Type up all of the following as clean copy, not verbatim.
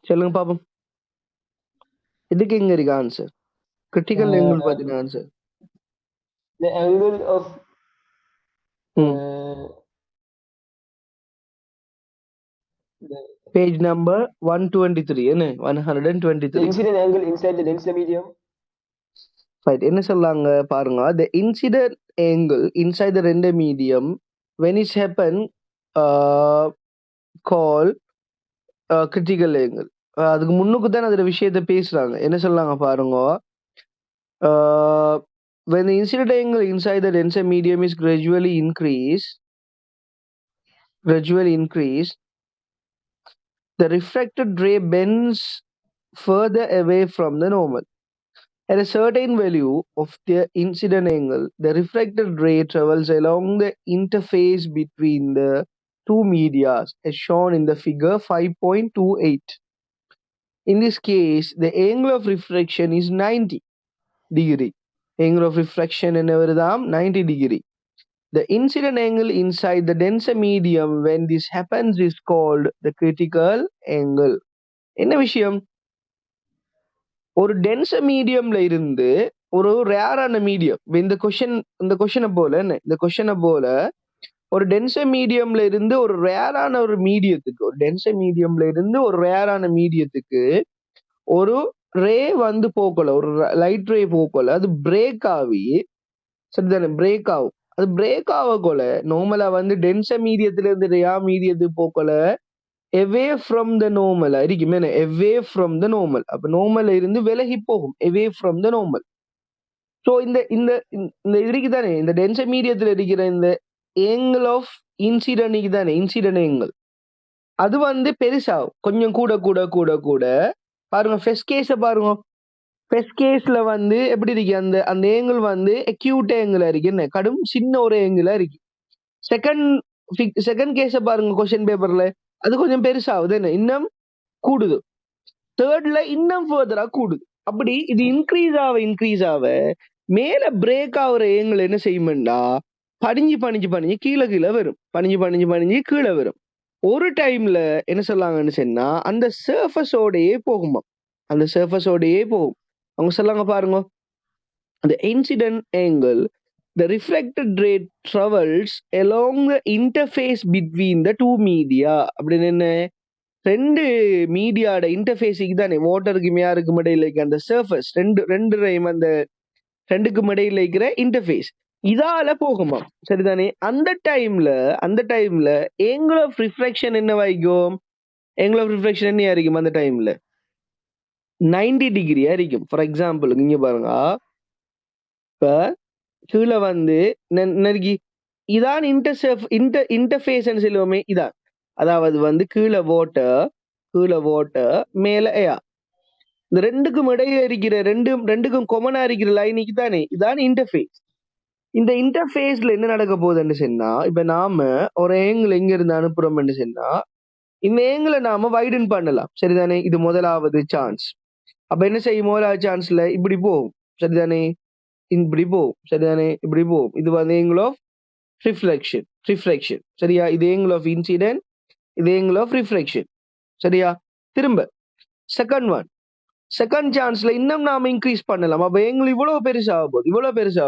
சொல்லுங்க பாப்போம். இதுக்கு எங்க இருக்கு ஆன்சர்? கிரிட்டிக்கல் ஆங்கிள் Uh, பாத்தீங்க ஆன்சர். the angle of ம் the பேஜ் நம்பர் 123 என்ன the 123. incident angle inside the denser medium. Right. என்ன சொல்லாங்க பாருங்க. The incident angle inside the render medium when it happen call critical angle. அதுக்கு முன்னுக்கு தான் அதுல விஷயத்தை பேசுறாங்க. என்ன சொல்லாங்க பாருங்க. When the incident angle inside the denser medium is gradually increased, the refracted ray bends further away from the normal. At a certain value of the incident angle, the refracted ray travels along the interface between the two media as shown in the figure 5.28. In this case, the angle of refraction is 90 degree. Angle of refraction என்னவருதாம் 90 degree. The incident angle inside the denser medium when this happens is called the critical angle. என்ன விஷயம்? ஒரு tensor மீடியம்ல இருந்து ஒரு ரேரான medium இந்த கொஸ்டினை போல ஒரு டென்சர் மீடியம்ல இருந்து ஒரு ரேரான ஒரு மீடியத்துக்கு ஒரு ரே வந்து போக்கல, ஒரு லைட் ரே போக்கல, அது பிரேக் ஆகி சரிதானே பிரேக் ஆகும். அது பிரேக் ஆகக்கொள்ள நார்மலா வந்து டென்சர் மீடியத்துல இருந்து ரேயா மீடியத்துக்கு போக்கல away from the normal இருக்கும். away from the normal. அப்ப நார்மல்ல இருந்து விலகி போகும் away from the normal. So இந்த இந்த இந்த இருக்குதானே இந்த டென்சர் மீடியத்துல இருக்கிற இந்த ஏங்கிள் ஆஃப் இன்சிடென்ட் தானே இன்சிடென்ட் ஏங்கிள் அது வந்து பெருசாகும் கொஞ்சம் கூட கூட கூட கூட பாருங்க ஃபர்ஸ்ட் கேஸ பாருங்க. ஃபர்ஸ்ட் கேஸ்ல வந்து எப்படி இருக்கு அந்த அந்த ஏங்கிள் வந்து அக்யூட் ஏங்கிளா இருக்கு, என்ன கடும் சின்ன ஒரு ஏங்கிளா இருக்கு. செகண்ட் கேஸ பாருங்க கொஸ்டின் பேப்பர்ல அது கொஞ்சம் பெருசாகுது, என்ன இன்னும் கூடுது. தேர்ட்ல இன்னும் ஃபர்தரா கூடுது. அப்படி இது இன்க்ரீஸ் ஆக மேல பிரேக் ஆகுற ஏங்கிள் என்ன செய்யும்டா பணிஞ்சு கீழே வரும். பணிஞ்சு கீழே வரும். ஒரு டைம்ல என்ன சொல்லாங்கன்னு சொன்னா அந்த சர்ஃபஸோடையே போகுமா, அந்த சர்ஃபஸோடையே போகும். அவங்க சொல்லாங்க பாருங்க. The incident angle, the refracted ray travels along the interface between the two media. அப்படின்னு என்ன ரெண்டு மீடியாட இன்டர்ஃபேஸுக்கு தானே வாட்டருக்கு யாருக்கும் இடையில இருக்கிற அந்த சர்ஃபஸ் ரெண்டு அந்த ரெண்டுக்கும் இடையில இருக்கிற இன்டர்ஃபேஸ் இதால போகுமா சரிதானே. அந்த டைம்ல ஏங்கிள் ஆஃப் ரிஃப்ளெக்ஷன் என்னவாய்க்கும்? ஏங்கிள் ஆஃப் ரிஃப்ளெக்ஷன் என்ன இருக்கும் அந்த டைம்ல 90 டிகிரியா இருக்கும். ஃபார் எக்ஸாம்பிள் இங்க பாருங்க, இப்ப கீழே வந்து நெருங்கி இதான் இன்டர்ஃபேஸ் சொல்லுவோமே இதான். அதாவது வந்து கீழே வாட்டர் மேல ஏர். இந்த ரெண்டுக்கும் இடையே இருக்கிற ரெண்டுக்கும் கொமனா இருக்கிற லைனுக்கு தானே இதான் இன்டர்ஃபேஸ். இந்த இன்டர்ஃபேஸ்ல என்ன நடக்க போகுதுன்னு சொன்னா, இப்ப நாம ஒரு ஏங்கிள் எங்க இருந்து அனுப்புறோம்னு சொன்னா இந்த ஏங்கிளை நாம வைடன் பண்ணலாம் சரிதானே. இது முதலாவது சான்ஸ். அப்ப என்ன செய்யும்? முதலாவது சான்ஸ்ல இப்படி போகும் சரிதானே, இப்படி போகும் சரிதானே, இப்படி போகும். இது வந்து ஏங்கிள் ஆஃப் ரிஃப்ளெக்ஷன் சரியா. இது ஏங்கிள் ஆஃப் இன்சிடென்ட், இது ஏங்கிள் ஆஃப் ரிஃப்ளெக்ஷன் சரியா. திரும்ப செகண்ட் சான்ஸ்ல இன்னும் நாம இன்க்ரீஸ் பண்ணலாம். அப்ப ஏங்கிள் இவ்வளவு பெருசாக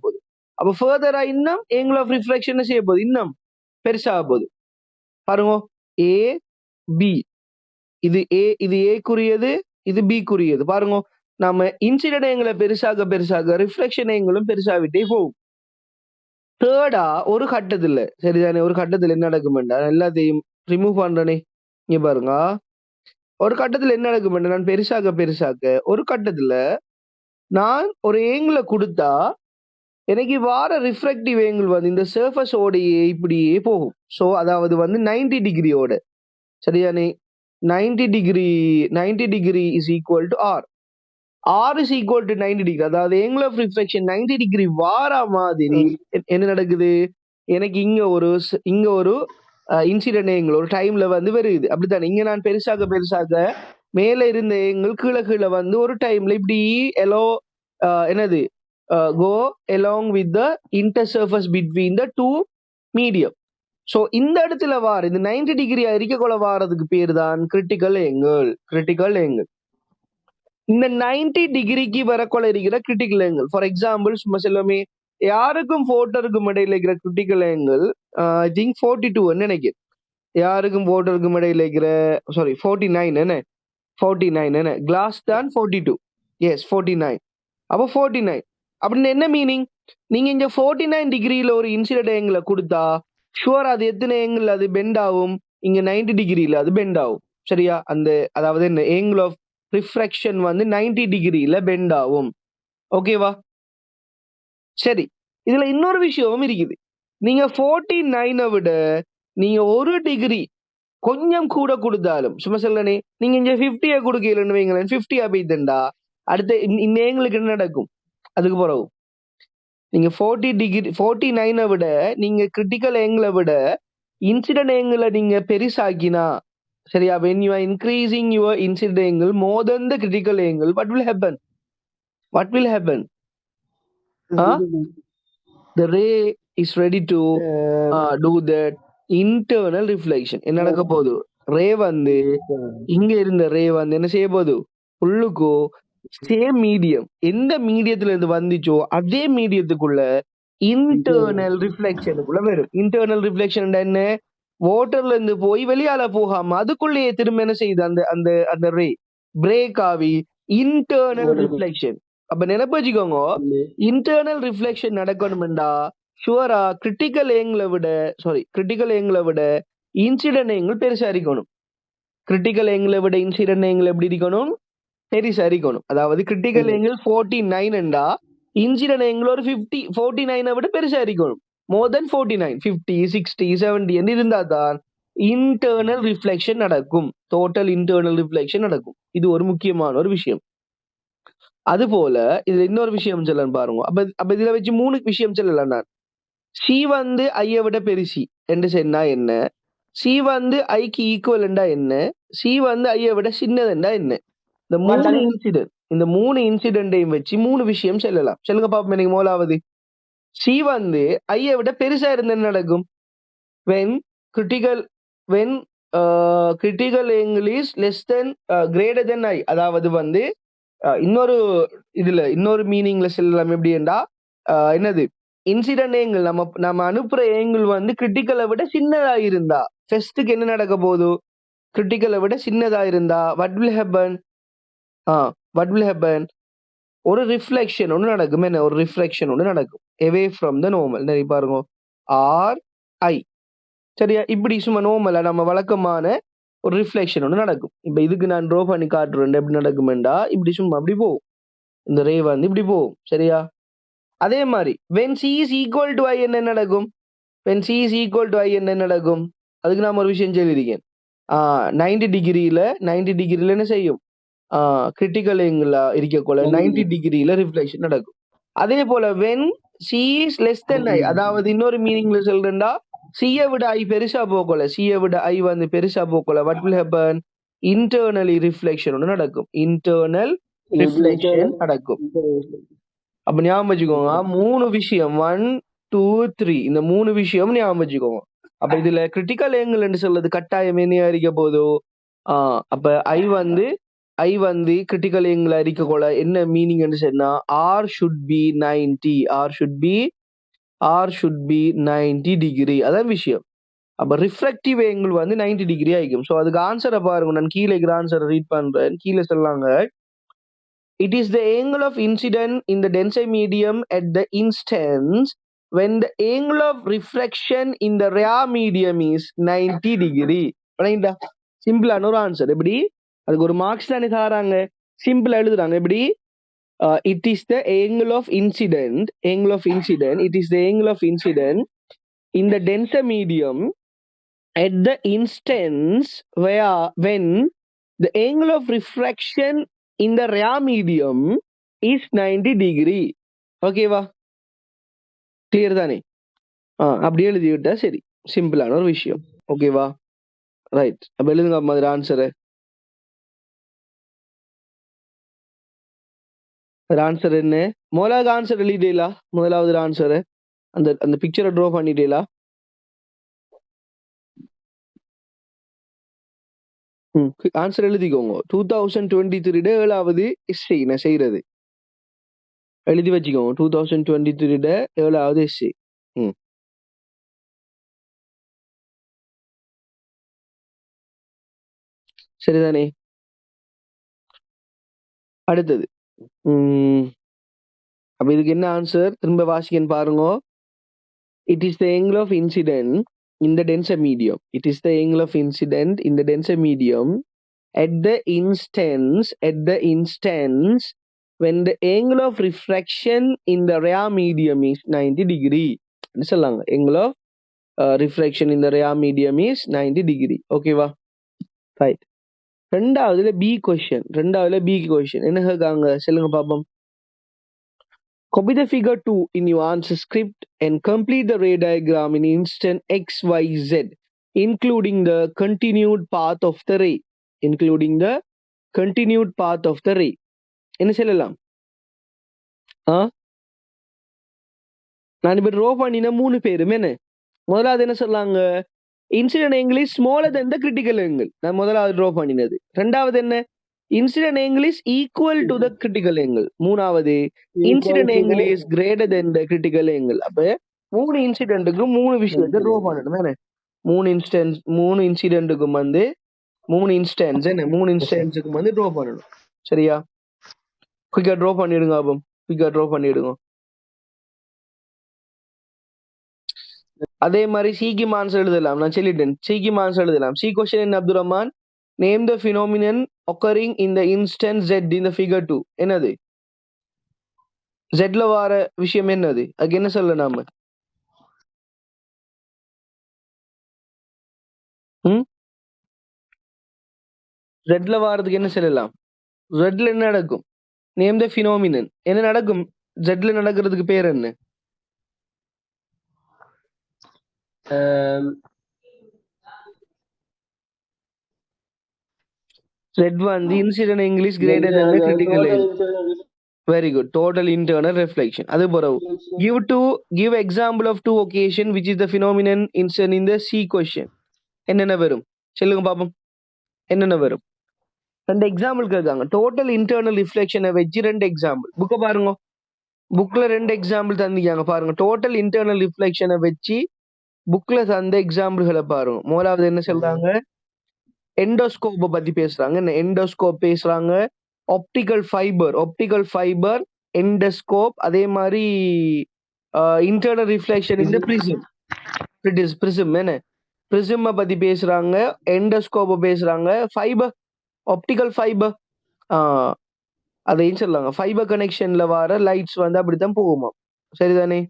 போகுது. அப்ப ஃபர்தரா இன்னும் ஏங்கிள் ஆஃப் ரிஃப்ளெக்ஷன் செய்ய போகுது, இன்னும் பெருசாக போகுது. பாருங்க, ஏ பி, இது ஏக்குரியது, இது பிக்குரியது. பாருங்க, நாம இன்சிடென்ட் ஏங்கிளை பெருசாக ரிஃப்ளெக்ஷன் ஏங்கிளும் பெருசாவிட்டே போகும். தேர்டா ஒரு கட்டத்துல சரிதானே, ஒரு கட்டத்துல என்ன நடக்குமெண்டா, எல்லாத்தையும் ரிமூவ் பண்றனே இங்க பாருங்க. ஒரு கட்டத்துல என்ன நடக்குமெண்டா, நான் பெருசாக ஒரு கட்டத்துல நான் ஒரு ஏங்கிளை கொடுத்தா எனக்கு வார ரிஃப்ளெக்டிவ் ஏங்கிள் வந்து இந்த சர்ஃபஸ் ஓடையே இப்படியே போகும். ஸோ அதாவது வந்து 90 டிகிரியோட சரிதானே. 90 degree is equal to R. R is equal to 90 degree. அதாவது ஏங்கிள் ஆஃப் ரிஃப்ளெக்ஷன் 90 டிகிரி வார மாதிரி என்ன நடக்குது, எனக்கு இங்க ஒரு இன்சிடென்ட் ஏங்கிள் ஒரு டைம்ல வந்து வருது. அப்படித்தானே இங்க நான் பெருசாக மேல இருந்த ஏங்கிள் கீழே வந்து ஒரு டைம்ல இப்படி என்னது go along with the intersurface between the two medium. So இந்த இடத்துல இந்த 90 டிகிரியா இருக்கக்குள்ள வாரதுக்கு பேர் தான் கிரிட்டிக்கல் ஏங்கிள். கிரிட்டிக்கல் ஏங்கிள் இந்த 90 டிகிரிக்கு வரக்குள்ள இருக்கிற கிரிட்டிக்கல் ஏங்கிள். ஃபார் எக்ஸாம்பிள் சும்மா செல்லுமே யாருக்கும் போட்டருக்கும் இடையில இருக்கிற கிரிட்டிக்கல் ஏங்கிள் ஐ திங்க் 42 நினைக்கிறேன். யாருக்கும் போட்டருக்கும் இடையில இருக்கிற 49 என்ன 49 என்ன கிளாஸ் தான் 42. எஸ் 49. அப்போ 49 அப்படின்னு என்ன மீனிங்? நீங்க இங்க 49 டிகிரியில ஒரு இன்சிடென்ட் ஏங்கிள கொடுத்தா ஷுவர் அது எத்தனை ஏங்கிள் அது பெண்ட் ஆகும்? இங்க 90 டிகிரியில அது பெண்ட் ஆகும். சரியா? அந்த அதாவது என்ன ஏங்கிள் ஆஃப் ரிஃப்ராக்ஷன் வந்து 90 டிகிரியில பெண்ட் ஆகும். ஓகேவா? சரி, இதுல இன்னொரு விஷயம் இருக்குது. நீங்க 49 விட நீங்க ஒரு டிகிரி கொஞ்சம் கூட கொடுத்தாலும் சும்மா சொல்லனே நீங்க இங்க 50 கொடுக்கலன்னு வைங்களேன், 50 போய்த்தண்டா அடுத்த இந்த ஏங்களுக்கு என்ன நடக்கும்? அதுக்கு பிறகு நீங்க 40 டிகிரி 49 விட நீங்க கிரிட்டிக்கல் ஏங்கிளை விட இன்சிடென்ட் ஏங்கிளை நீங்க பெருசாக்கினா, சரியா, when you are increasing your incident angle more than the critical angle, what will happen? What will happen? The ray is ready to do that internal reflection. என்ன நடக்க போகுது? ரே வந்து இங்க இருந்த ரே வந்து என்ன செய்ய போகுது? உள்ளுக்கு சேம் மீடியம் எந்த மீடியத்துல இருந்து வந்துச்சோ அதே மீடியத்துக்குள்ள இன்டர்னல் ரிஃப்ளெக்ஷனுக்குள்ள வரும். இன்டர்னல் ரிஃப்ளெக்ஷன் என்ன? வாட்டர்ல இருந்து போய் வெளியால போகாம அதுக்குள்ளேயே திரும்ப என்ன செய்யுது? அந்த அந்த அந்த ரே பிரேக் ஆகி இன்டர்னல் ரிஃப்ளெக்ஷன். அப்ப நினைப்பு வச்சுக்கோங்க, இன்டர்னல் ரிஃப்ளெக்ஷன் நடக்கணும்டா ஷுவரா கிரிட்டிக்கல் ஏங்கிளை விட இன்சிடென்ட் ஏங்கிள் பெருசா இருக்கணும். கிரிட்டிக்கல் ஏங்கிளை விட இன்சிடென்ட் ஏங்கிள் எப்படி இருக்கணும்? பெருசா இருக்கணும். அதாவது கிரிட்டிக்கல் ஏங்கிள் 49 இன்சிடென்ட் ஏங்கிள் ஒரு 50 49 விட பெருசா இருக்கணும். மோர் தென் 49 50 60 70 என்று இருந்தா தான் இன்டர்னல் ரிஃப்ளெக்ஷன் நடக்கும். டோட்டல் இன்டர்னல் ரிஃப்ளெக்ஷன் நடக்கும். இது ஒரு முக்கியமான ஒரு விஷயம். அது போல இதுல இன்னொரு விஷயம் சொல்லலாம் பாருங்க. அப்ப இதுல வச்சு 3 விஷயம் சொல்லலாம். நான் சி வந்து ஐயை விட பெருசி என்று சொன்னா என்ன, சி வந்து ஐக்கு ஈக்குவலண்டா என்ன, சி வந்து ஐயை விட சின்னதுண்டா என்ன, இந்த மூணு இன்சிடென்டையும் வச்சு 3 விஷயம் சொல்லலாம். சொல்லுங்க பாப்போம். எனக்கு முதலாவது சி வந்து ஐயை விட பெருசா இருந்த என்ன நடக்கும்? when critical angle is less than greater than I, அதாவது வந்து இன்னொரு மீனிங்ல சொல்லலாம். எப்படின்னா என்னது இன்சிடென்ட் ஏங்கிள் நம்ம அனுப்புற ஏங்கிள் வந்து கிரிட்டிக்கலை விட சின்னதா இருந்தா ஃபர்ஸ்ட்டுக்கு என்ன நடக்க போகுது? கிரிட்டிக்கலை விட சின்னதா இருந்தா what will happen? ஒரு ரிஃப்ளெக்ஷன் ஒன்று நடக்கும். என்ன? ஒரு ரிஃப்ளெக்ஷன் ஒன்று நடக்கும் away from the normal. நிறைய பாருங்க ஆர் ஐ, சரியா? இப்படி சும்மா நார்மலா நம்ம வழக்கமான ஒரு ரிஃப்ளெக்ஷன் ஒன்று நடக்கும். இப்ப இதுக்கு நான் ட்ரா பண்ணி காட்டுறேன். எப்படி நடக்குமெண்டா இப்படி சும்மா அப்படி போகும். இந்த ரே வந்து இப்படி போகும். சரியா? அதே மாதிரி when c is equal to I என்ன நடக்கும்? when c is equal to I என்ன நடக்கும்? அதுக்கு நாம ஒரு விஷயம் சொல்லியிருக்கேன். 90 டிகிரியில என்ன செய்யும்? கிரிட்டிக்கல் ஏங்கிள் இருக்கக்குள்ள 90 டிகிரியில ரிஃப்ளெக்ஷன் நடக்கும். அதே போல when c is less than I, அதாவது இன்னொரு மீனிங்ல சொல்றேன்டா சியை விட ஐ பெருசா போகல, சியை விட ஐ வந்து பெருசா போகல, what will happen? Internally reflection ஒன்று நடக்கும். இன்டர்னல் ரிஃப்ளெக்ஷன் நடக்கும். அப்ப ஞாபகம் வச்சுக்கோங்க 3 விஷயம் 1 2 3 இந்த 3 விஷயம் ஞாபகம் வச்சுக்கோங்க. அப்ப இதுல கிரிட்டிக்கல் ஏங்கிள் என்று சொல்றது கட்டாயம் என்ன அறிக்க போதோ அப்ப ஐ வந்து கிரிட்டிக்கல் ஏங்கிள் அறிக்க கொள்ள என்ன மீனிங் என்று சொன்னா ஆர் ஷுட் பி 90 டிகிரி. அதான் விஷயம். அப்ப ரிஃப்ராக்டிவ் ஏங்கிள் வந்து 90 டிகிரி ஆயிக்கும். ஸோ அதுக்கு ஆன்சரை பாருங்க. நான் கீழே இருக்கிற ஆன்சரை ரீட் பண்றேன். கீழே சொல்லாங்க it is the angle of incident in the denser medium at the instance when the angle of refraction in the rare medium is 90 degree. சிம்பிளான ஒரு ஆன்சர். எப்படி? அதுக்கு ஒரு மார்க்ஸ் தானே தராங்க, சிம்பிளா எழுதுறாங்க. எப்படி? it is the angle of incident it is the angle of incident in the denser medium at the instance when the angle of refraction in the rare medium is 90 degree. ஓகேவா? Clear தானே? அப்படி எழுதிவிட்டா சரி, சிம்பிளான ஒரு விஷயம். ஓகேவா? Right. அப்ப எழுதுங்க மாதிரி ஆன்சரு. ஆன்சர் என்ன? முதலாவது ஆன்சர் எழுதிட்டீங்களா? முதலாவது ஆன்சரு அந்த பிக்சரை ட்ரா பண்ணிட்டீங்களா? ஆன்சர் எழுதிக்கோங்க. 2023 7வது எஸ்ஏ நான் செய்யறது. எழுதி வச்சுக்கோங்க. 2023 7வது எஸ்ஏ. சரிதானே? அடுத்தது அப்ப இதுக்கு என்ன ஆன்சர்? திரும்ப வாசிக்கன்னு பாருங்க. It is the angle of incident in the denser medium. It is the angle of incident in the denser medium at the instance when the angle of refraction in the rare medium is 90 degree. என்ன சொல்லாங்க? Angle of refraction in the rare medium is 90 degree. ஓகேவா? Right. ரெண்டாவதுல B question என்ன கேட்காங்க சொல்லுங்க பாப்போம். Copy the figure 2 in your answer script and complete the ray diagram in instant x, y, z, including the continued path of the ray. என்ன சொல்லலாம்? நான் இப்ப draw பண்ணின 3 பேரும் என்ன? முதலாவது என்ன சொல்லாங்க? Incident angle is smaller than the critical angle. நான் முதலாவது ட்ரா பண்ணினது. ரெண்டாவது என்ன? Incident angle is equal to the critical angle. மூணாவது incident angle is greater than the critical angle. அப்ப 3 இன்சிடென்ட்க்கு 3 விஷயத்தை ட்ரா பண்ணணும் தானே? 3 இன்சிடென்ட்க்கும் வந்து 3 இன்ஸ்டன்ஸ்க்கு வந்து ட்ரா பண்ணணும். சரியா? குயிக்கா ட்ரா பண்ணிடுங்க. அப்போ குயிக்கா ட்ரா பண்ணிடுங்க. அதே மாதிரி சிக்கு ஆன்சர் எழுதலாம். நான் சொல்லிட்டேன். சிக்கு ஆன்சர் எழுதலாம். சி क्वेश्चन என்ன Abdul Rahman? Name the phenomenon occurring in the instance z in the figure 2. என்னது? z ல வர விஷயம் என்னது? அதுக்கு என்ன சொல்ல நாம? z ல வரதுக்கு என்ன சொல்லலாம்? z ல என்ன நடக்கும்? Name the phenomenon. என்ன நடக்கும்? z ல நடக்கிறதுக்கு பேர் என்ன? Z வந்து incident angle is greater than the critical angle. Very good. Total internal reflection. அது போறவு. Give example of 2 occasion which is the phenomenon incident in the C question. என்னென்ன வரும்? சொல்லுங்க பாப்போம். என்னென்ன வரும்? ரெண்டு எக்ஸாம்பிள் கேட்காங்க. டோட்டல் இன்டர்னல் ரிஃப்ளெக்ஷனை வச்சு 2 எக்ஸாம்பிள். புக்கை பாருங்க. புக்ல 2 எக்ஸாம்பிள் தந்திருக்காங்க பாருங்க. டோட்டல் இன்டர்னல் ரிஃப்ளெக்ஷனை வச்சு புக்ல தந்த எக்ஸாம்பிள்களை பாருங்க. முதலாவது என்ன சொல்றாங்க? எண்டோஸ்கோப்பை பத்தி பேசுறாங்க. என்ன எண்டோஸ்கோப் பேசுறாங்க. Optical fibre endoscope. அதே மாதிரி இன்டர்னல் ரிஃப்ளெக்ஷன் இந்த பிரிசம் என்ன பிரிசம் பத்தி பேசுறாங்க. எண்டோஸ்கோப்பை பேசுறாங்க. ஃபைபர் ஆப்டிக்கல் ஃபைபர் அதையும் சொல்லாங்க. ஃபைபர் கனெக்ஷன்ல வர லைட்ஸ் வந்து அப்படித்தான் போகுமா? சரிதானே?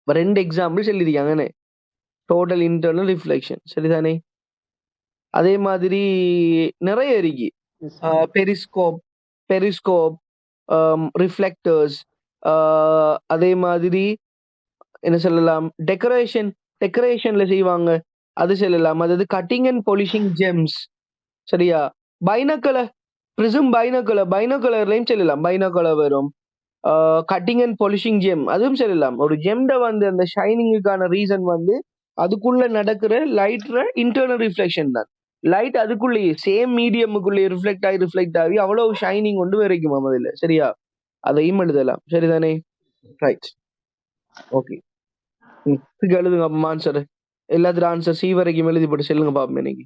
2 எக்ஸாம்பிள் சொல்லியிருக்காங்க. Total internal reflection. சரிதானே? அதே மாதிரி நிறைய இருக்கு. Periscope reflectors. அதே மாதிரி என்ன சொல்லலாம்? டெக்கரேஷன்ல செய்வாங்க. அது சொல்லலாம். அதாவது கட்டிங் அண்ட் பாலிஷிங் ஜெம்ஸ். சரியா? பைனோகுலர் பிரிசம் பைனோகுலர்லயும் சொல்லலாம். பைனோகுலர் வரும். கட்டிங் அண்ட் பாலிஷிங் ஜெம் அதுவும் சொல்லலாம். ஒரு ஜெம்ட வந்து அந்த ஷைனிங்குக்கான ரீசன் வந்து அதுக்குள்ள நடக்கிற லைட்ல இன்டர்னல் ரிஃப்ளெக்ஷன் தான். லைட் அதுக்குள்ளேயே சேம் மீடியமுக்குள்ளேயே ரிஃப்ளெக்ட் ஆகி அவ்வளவு ஷைனிங் கொண்டு வரைக்குமா முதல்ல. சரியா? அதையும் எழுதலாம். சரிதானே? ரைட். ஓகே. எழுதுங்க ஆன்சர். எல்லாத்துல ஆன்சர் சி வரைக்கும் எழுதி போட்டு சொல்லுங்க பாப்போம் இன்னைக்கு.